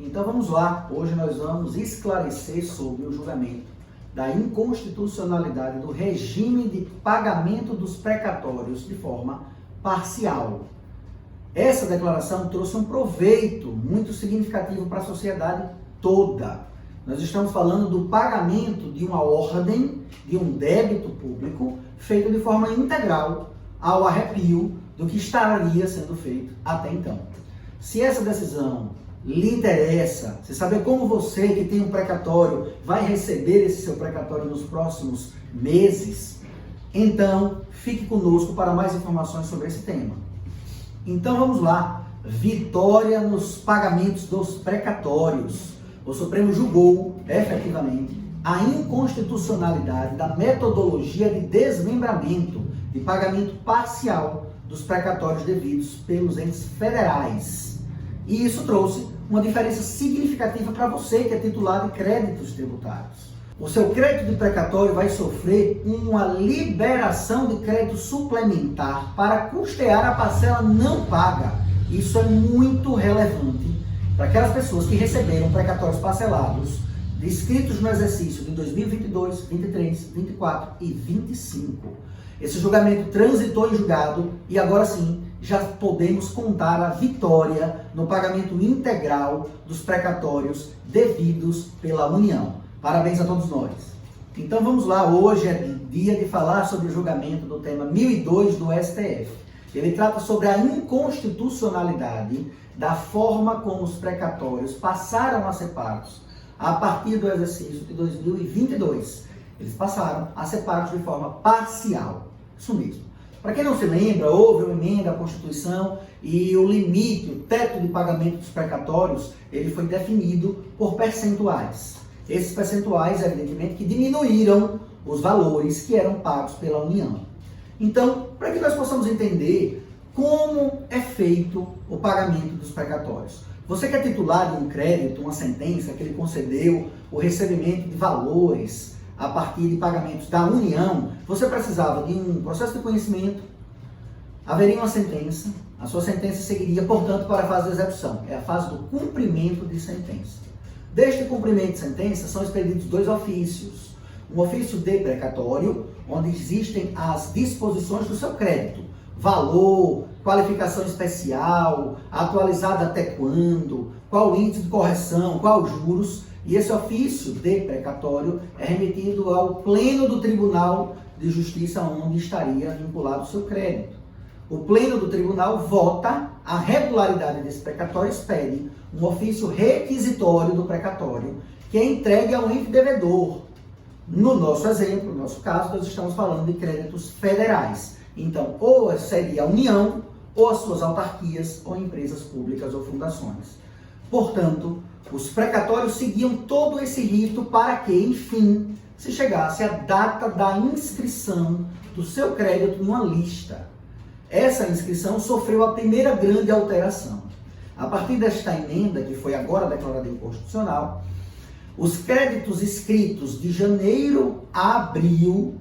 Então vamos lá, hoje nós vamos esclarecer sobre o julgamento da inconstitucionalidade do regime de pagamento dos precatórios de forma parcial. Essa declaração trouxe um proveito muito significativo para a sociedade toda. Nós estamos falando do pagamento de uma ordem, de um débito público, feito de forma integral ao arrepio do que estaria sendo feito até então. Se essa decisão lhe interessa, se saber como você que tem um precatório vai receber esse seu precatório nos próximos meses, então fique conosco para mais informações sobre esse tema. Então vamos lá, vitória nos pagamentos dos precatórios. O Supremo julgou, efetivamente, a inconstitucionalidade da metodologia de desmembramento, de pagamento parcial dos precatórios devidos pelos entes federais. E isso trouxe uma diferença significativa para você que é titular de créditos tributários. O seu crédito de precatório vai sofrer uma liberação de crédito suplementar para custear a parcela não paga. Isso é muito relevante para aquelas pessoas que receberam precatórios parcelados descritos no exercício de 2022, 23, 24 e 25. Esse julgamento transitou em julgado e agora sim já podemos contar a vitória no pagamento integral dos precatórios devidos pela União. Parabéns a todos nós. Então vamos lá, hoje é dia de falar sobre o julgamento do tema 1002 do STF. Ele trata sobre a inconstitucionalidade da forma como os precatórios passaram a ser pagos a partir do exercício de 2022. Eles passaram a ser pagos de forma parcial. Isso mesmo. Para quem não se lembra, houve uma emenda à Constituição e o limite, o teto de pagamento dos precatórios, ele foi definido por percentuais. Esses percentuais, evidentemente, que diminuíram os valores que eram pagos pela União. Então, para que nós possamos entender como é feito o pagamento dos precatórios. Você que é titular de um crédito, uma sentença que ele concedeu o recebimento de valores a partir de pagamentos da União, você precisava de um processo de conhecimento, haveria uma sentença, a sua sentença seguiria, portanto, para a fase de execução. É a fase do cumprimento de sentença. Deste cumprimento de sentença são expedidos dois ofícios. Um ofício de precatório, onde existem as disposições do seu crédito. Valor, qualificação especial, atualizado até quando, qual índice de correção, qual juros. E esse ofício de precatório é remetido ao pleno do Tribunal de Justiça, onde estaria vinculado o seu crédito. O pleno do tribunal vota a regularidade desse precatório, expede um ofício requisitório do precatório, que é entregue ao ente devedor. No nosso exemplo, no nosso caso, nós estamos falando de créditos federais. Então, ou seria a União, ou as suas autarquias, ou empresas públicas ou fundações. Portanto, os precatórios seguiam todo esse rito para que, enfim, se chegasse a data da inscrição do seu crédito numa lista. Essa inscrição sofreu a primeira grande alteração. A partir desta emenda, que foi agora declarada inconstitucional, os créditos escritos de janeiro a abril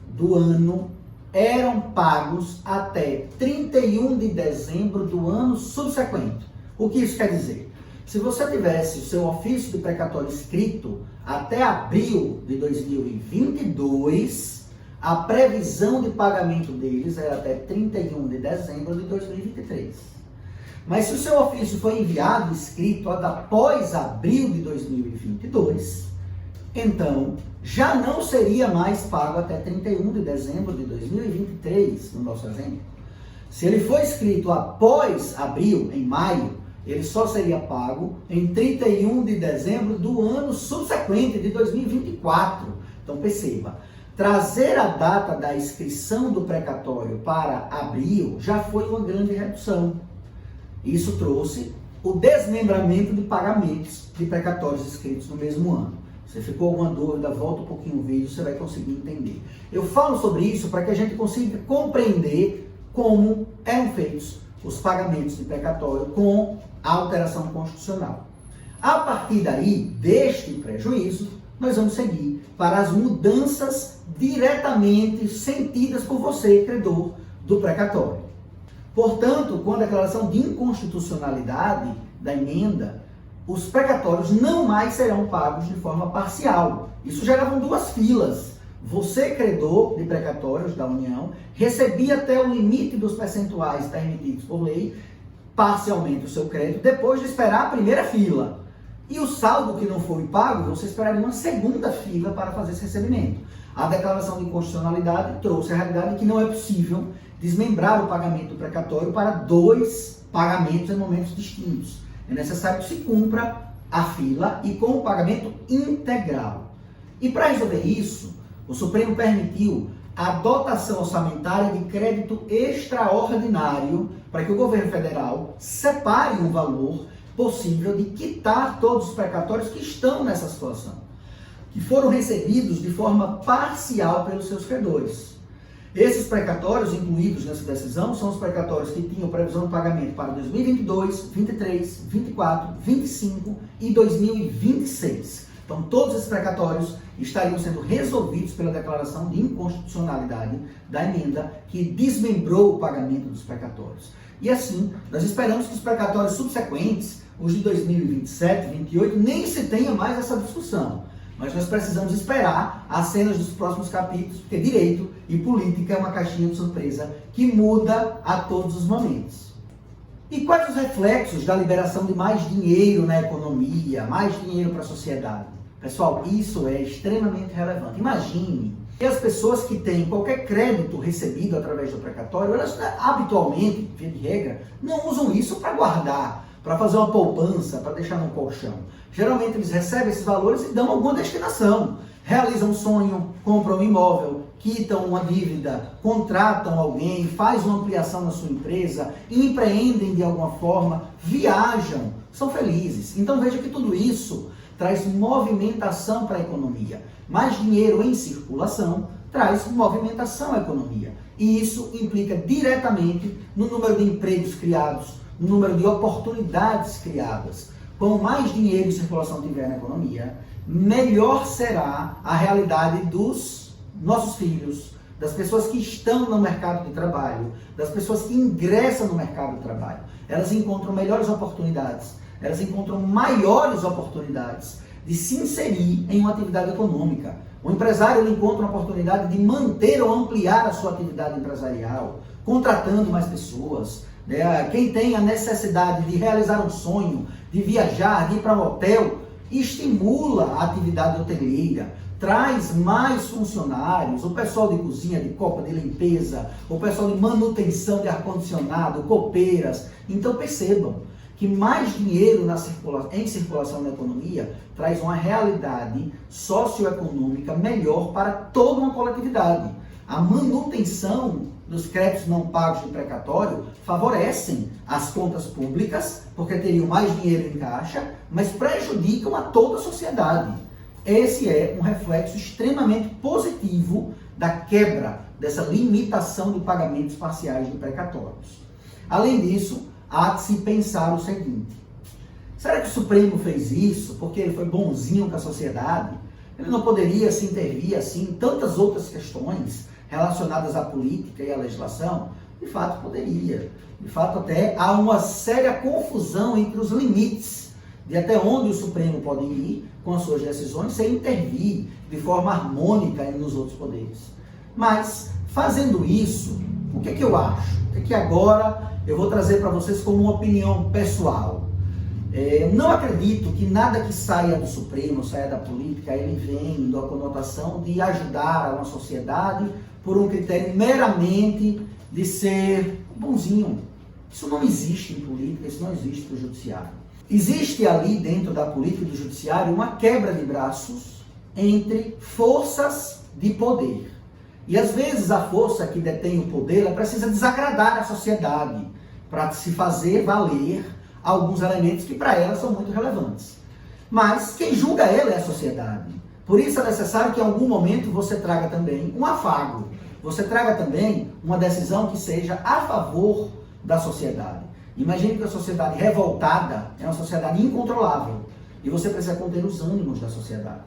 do ano eram pagos até 31 de dezembro do ano subsequente. O que isso quer dizer? Se você tivesse o seu ofício de precatório escrito até abril de 2022, a previsão de pagamento deles era até 31 de dezembro de 2023. Mas se o seu ofício foi enviado escrito após abril de 2022, então já não seria mais pago até 31 de dezembro de 2023, no nosso exemplo. Se ele foi escrito após abril, em maio, ele só seria pago em 31 de dezembro do ano subsequente, de 2024. Então perceba, trazer a data da inscrição do precatório para abril já foi uma grande redução. Isso trouxe o desmembramento de pagamentos de precatórios escritos no mesmo ano. Se ficou alguma dúvida, volta um pouquinho o vídeo, você vai conseguir entender. Eu falo sobre isso para que a gente consiga compreender como eram feitos os pagamentos de precatório com a alteração constitucional. A partir daí, deste prejuízo, nós vamos seguir para as mudanças diretamente sentidas por você, credor do precatório. Portanto, com a declaração de inconstitucionalidade da emenda, os precatórios não mais serão pagos de forma parcial. Isso gerava duas filas. Você, credor de precatórios da União, recebia até o limite dos percentuais permitidos por lei, parcialmente o seu crédito, depois de esperar a primeira fila. E o saldo que não foi pago, você esperaria uma segunda fila para fazer esse recebimento. A declaração de inconstitucionalidade trouxe a realidade de que não é possível desmembrar o pagamento do precatório para dois pagamentos em momentos distintos. É necessário que se cumpra a fila e com o pagamento integral. E para resolver isso, o Supremo permitiu a dotação orçamentária de crédito extraordinário para que o governo federal separe um valor possível de quitar todos os precatórios que estão nessa situação, que foram recebidos de forma parcial pelos seus credores. Esses precatórios incluídos nessa decisão são os precatórios que tinham previsão de pagamento para 2022, 23, 24, 25 e 2026. Então, todos esses precatórios estariam sendo resolvidos pela declaração de inconstitucionalidade da emenda que desmembrou o pagamento dos precatórios. E assim, nós esperamos que os precatórios subsequentes, os de 2027, 2028, nem se tenha mais essa discussão. Mas nós precisamos esperar as cenas dos próximos capítulos, porque direito e política é uma caixinha de surpresa que muda a todos os momentos. E quais os reflexos da liberação de mais dinheiro na economia, mais dinheiro para a sociedade? Pessoal, isso é extremamente relevante. Imagine que as pessoas que têm qualquer crédito recebido através do precatório, elas habitualmente, via de regra, não usam isso para guardar, para fazer uma poupança, para deixar no colchão. Geralmente eles recebem esses valores e dão alguma destinação. Realizam um sonho, compram um imóvel, quitam uma dívida, contratam alguém, faz uma ampliação na sua empresa, empreendem de alguma forma, viajam, são felizes. Então veja que tudo isso traz movimentação para a economia. Mais dinheiro em circulação traz movimentação à economia. E isso implica diretamente no número de empregos criados, no número de oportunidades criadas. Quanto mais dinheiro em circulação tiver na economia, melhor será a realidade dos nossos filhos, das pessoas que estão no mercado de trabalho, das pessoas que ingressam no mercado de trabalho. Elas encontram melhores oportunidades, elas encontram maiores oportunidades de se inserir em uma atividade econômica. O empresário ele encontra uma oportunidade de manter ou ampliar a sua atividade empresarial, contratando mais pessoas. Quem tem a necessidade de realizar um sonho, de viajar, de ir para um hotel, estimula a atividade hoteleira, traz mais funcionários, o pessoal de cozinha, de copa, de limpeza, o pessoal de manutenção de ar-condicionado, copeiras. Então percebam que mais dinheiro em circulação na economia traz uma realidade socioeconômica melhor para toda uma coletividade. A manutenção dos créditos não pagos de precatório favorecem as contas públicas, porque teriam mais dinheiro em caixa, mas prejudicam a toda a sociedade. Esse é um reflexo extremamente positivo da quebra dessa limitação de pagamentos parciais de precatórios. Além disso, há de se pensar o seguinte: será que o Supremo fez isso porque ele foi bonzinho com a sociedade? Ele não poderia se intervir assim em tantas outras questões relacionadas à política e à legislação? De fato, poderia. De fato, até há uma séria confusão entre os limites de até onde o Supremo pode ir com as suas decisões sem intervir de forma harmônica nos outros poderes. Mas, fazendo isso, o que é que eu acho? O que é que agora eu vou trazer para vocês como uma opinião pessoal? Eu não acredito que nada que saia do Supremo, saia da política, ele vem da conotação de ajudar uma sociedade por um critério meramente de ser bonzinho. Isso não existe em política, isso não existe no judiciário. Existe ali dentro da política e do judiciário uma quebra de braços entre forças de poder. E às vezes a força que detém o poder, ela precisa desagradar a sociedade para se fazer valer alguns elementos que para ela são muito relevantes. Mas quem julga ela é a sociedade. Por isso é necessário que em algum momento você traga também um afago. Você traga também uma decisão que seja a favor da sociedade. Imagine que a sociedade revoltada é uma sociedade incontrolável. E você precisa conter os ânimos da sociedade.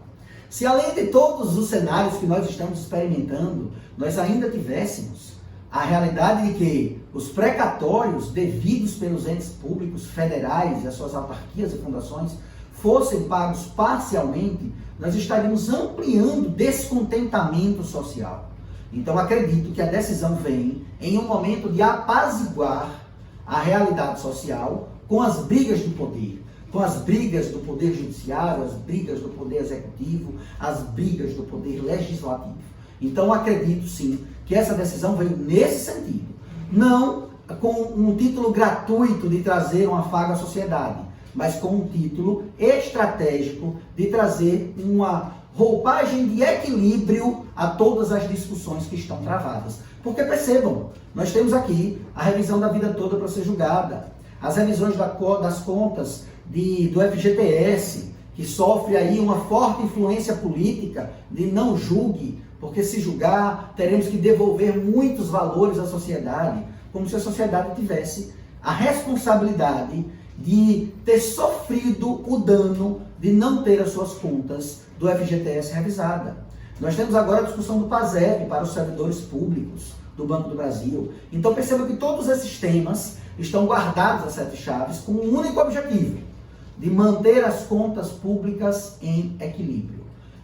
Se além de todos os cenários que nós estamos experimentando, nós ainda tivéssemos a realidade de que os precatórios devidos pelos entes públicos federais e as suas autarquias e fundações fossem pagos parcialmente, nós estaríamos ampliando descontentamento social. Então, acredito que a decisão vem em um momento de apaziguar a realidade social com as brigas do poder, com as brigas do poder judiciário, as brigas do poder executivo, as brigas do poder legislativo. Então, acredito sim que essa decisão veio nesse sentido, não com um título gratuito de trazer um afago à sociedade, mas com um título estratégico de trazer uma roupagem de equilíbrio a todas as discussões que estão travadas. Porque percebam, nós temos aqui a revisão da vida toda para ser julgada, as revisões das contas do FGTS, que sofre aí uma forte influência política de não julgue, porque se julgar teremos que devolver muitos valores à sociedade, como se a sociedade tivesse a responsabilidade de ter sofrido o dano de não ter as suas contas do FGTS revisada. Nós temos agora a discussão do PASEP para os servidores públicos do Banco do Brasil. Então perceba que todos esses temas estão guardados a sete chaves com um único objetivo, de manter as contas públicas em equilíbrio.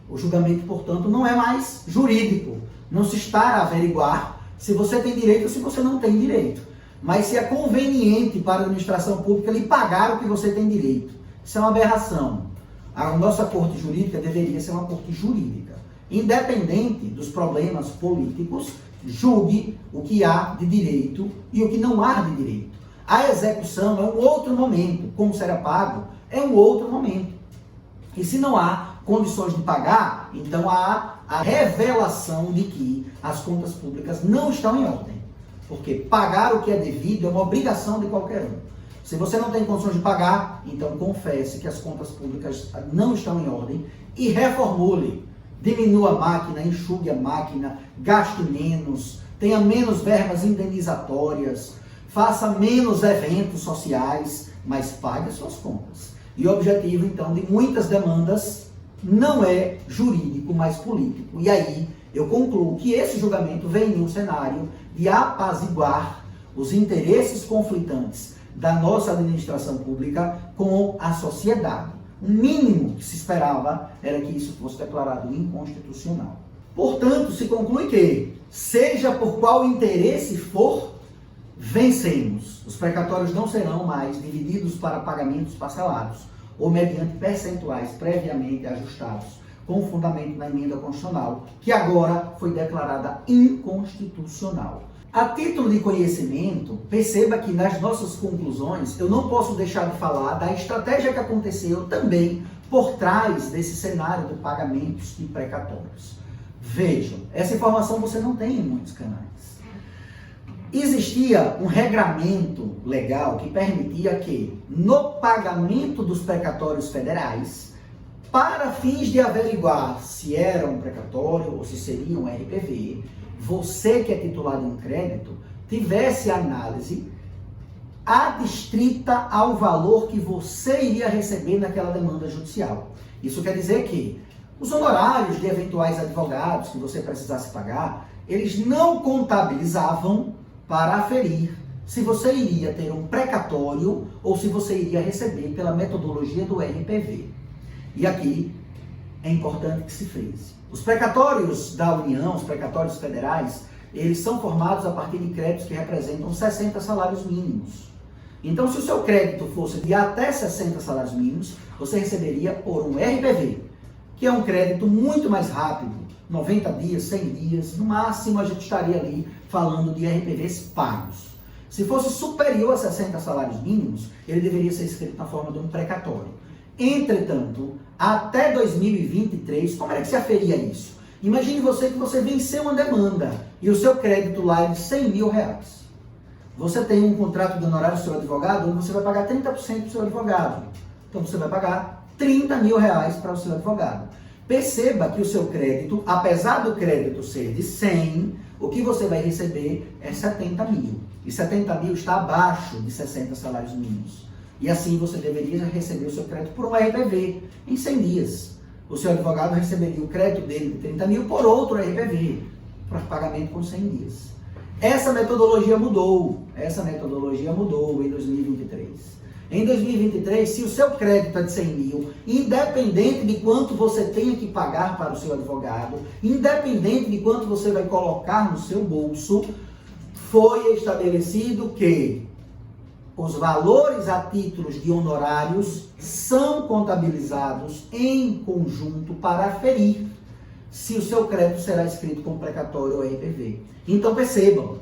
O julgamento, portanto, não é mais jurídico. Não se está a averiguar se você tem direito ou se você não tem direito. Mas se é conveniente para a administração pública lhe pagar o que você tem direito. Isso é uma aberração. A nossa corte jurídica deveria ser uma corte jurídica. Independente dos problemas políticos, julgue o que há de direito e o que não há de direito. A execução é um outro momento. Como será pago é um outro momento. E se não há condições de pagar, então há a revelação de que as contas públicas não estão em ordem. Porque pagar o que é devido é uma obrigação de qualquer um. Se você não tem condições de pagar, então confesse que as contas públicas não estão em ordem e reformule. Diminua a máquina, enxugue a máquina, gaste menos, tenha menos verbas indenizatórias, faça menos eventos sociais, mas pague as suas contas. E o objetivo, então, de muitas demandas não é jurídico, mas político. E aí eu concluo que esse julgamento vem em um cenário de apaziguar os interesses conflitantes da nossa administração pública com a sociedade. O mínimo que se esperava era que isso fosse declarado inconstitucional. Portanto, se conclui que, seja por qual interesse for, vencemos. Os precatórios não serão mais divididos para pagamentos parcelados ou mediante percentuais previamente ajustados, com fundamento na emenda constitucional, que agora foi declarada inconstitucional. A título de conhecimento, perceba que nas nossas conclusões eu não posso deixar de falar da estratégia que aconteceu também por trás desse cenário de pagamentos de precatórios. Vejam, essa informação você não tem em muitos canais. Existia um regramento legal que permitia que, no pagamento dos precatórios federais, para fins de averiguar se era um precatório ou se seria um RPV, você que é titular de um crédito tivesse análise adstrita ao valor que você iria receber naquela demanda judicial. Isso quer dizer que os honorários de eventuais advogados que você precisasse pagar, eles não contabilizavam para aferir se você iria ter um precatório ou se você iria receber pela metodologia do RPV. E aqui é importante que se frise. Os precatórios da União, os precatórios federais, eles são formados a partir de créditos que representam 60 salários mínimos. Então, se o seu crédito fosse de até 60 salários mínimos, você receberia por um RPV, que é um crédito muito mais rápido, 90 dias, 100 dias, no máximo a gente estaria ali falando de RPVs pagos. Se fosse superior a 60 salários mínimos, ele deveria ser escrito na forma de um precatório. Entretanto, até 2023, como é que se aferia isso? Imagine você que você venceu uma demanda e o seu crédito lá é de 100 mil reais. Você tem um contrato de honorário do seu advogado onde você vai pagar 30% do seu advogado. Então você vai pagar 30 mil reais para o seu advogado. Perceba que o seu crédito, apesar do crédito ser de 100, o que você vai receber é 70 mil. E 70 mil está abaixo de 60 salários mínimos. E assim você deveria receber o seu crédito por um RPV em 100 dias. O seu advogado receberia o crédito dele de 30 mil por outro RPV, para pagamento por 100 dias. Essa metodologia mudou em 2023. Em 2023, se o seu crédito é de 100 mil, independente de quanto você tenha que pagar para o seu advogado, independente de quanto você vai colocar no seu bolso, foi estabelecido que os valores a títulos de honorários são contabilizados em conjunto para aferir se o seu crédito será inscrito como precatório ou RPV. Então percebam,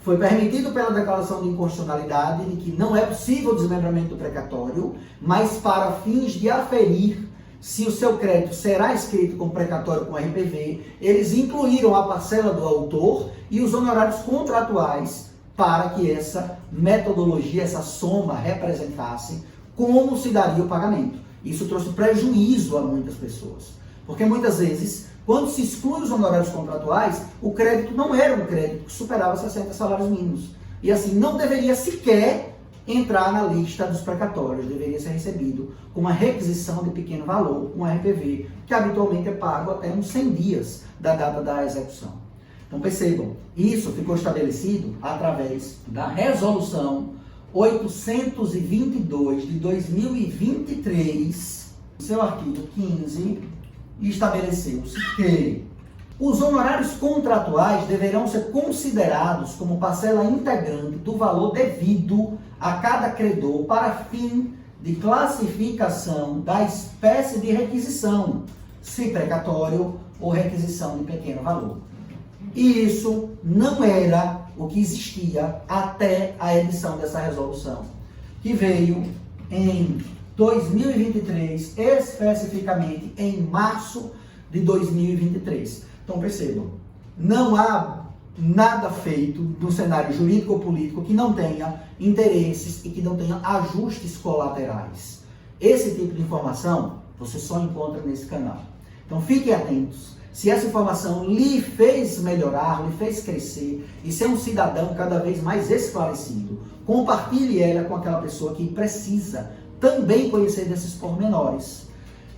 foi permitido pela declaração de inconstitucionalidade de que não é possível o desmembramento do precatório, mas para fins de aferir se o seu crédito será inscrito como precatório com RPV, eles incluíram a parcela do autor e os honorários contratuais para que essa metodologia, essa soma representasse como se daria o pagamento. Isso trouxe prejuízo a muitas pessoas, porque muitas vezes, quando se exclui os honorários contratuais, o crédito não era um crédito que superava 60 salários mínimos. E assim, não deveria sequer entrar na lista dos precatórios, deveria ser recebido com uma requisição de pequeno valor, um RPV, que habitualmente é pago até uns 100 dias da data da execução. Então percebam, isso ficou estabelecido através da Resolução 822 de 2023, seu artigo 15, estabeleceu-se que os honorários contratuais deverão ser considerados como parcela integrante do valor devido a cada credor para fim de classificação da espécie de requisição, se precatório ou requisição de pequeno valor. E isso não era o que existia até a edição dessa resolução, que veio em 2023, especificamente em março de 2023. Então percebam, não há nada feito no cenário jurídico ou político que não tenha interesses e que não tenha ajustes colaterais. Esse tipo de informação você só encontra nesse canal. Então fiquem atentos. Se essa informação lhe fez melhorar, lhe fez crescer e ser um cidadão cada vez mais esclarecido, compartilhe ela com aquela pessoa que precisa também conhecer desses pormenores.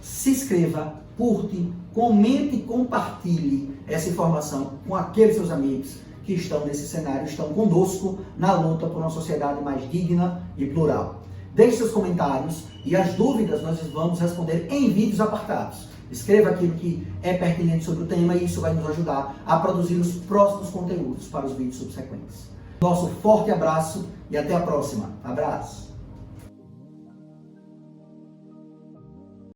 Se inscreva, curte, comente e compartilhe essa informação com aqueles seus amigos que estão nesse cenário, estão conosco na luta por uma sociedade mais digna e plural. Deixe seus comentários e as dúvidas nós vamos responder em vídeos apartados. Escreva aquilo que é pertinente sobre o tema e isso vai nos ajudar a produzir os próximos conteúdos para os vídeos subsequentes. Nosso forte abraço e até a próxima. Abraço!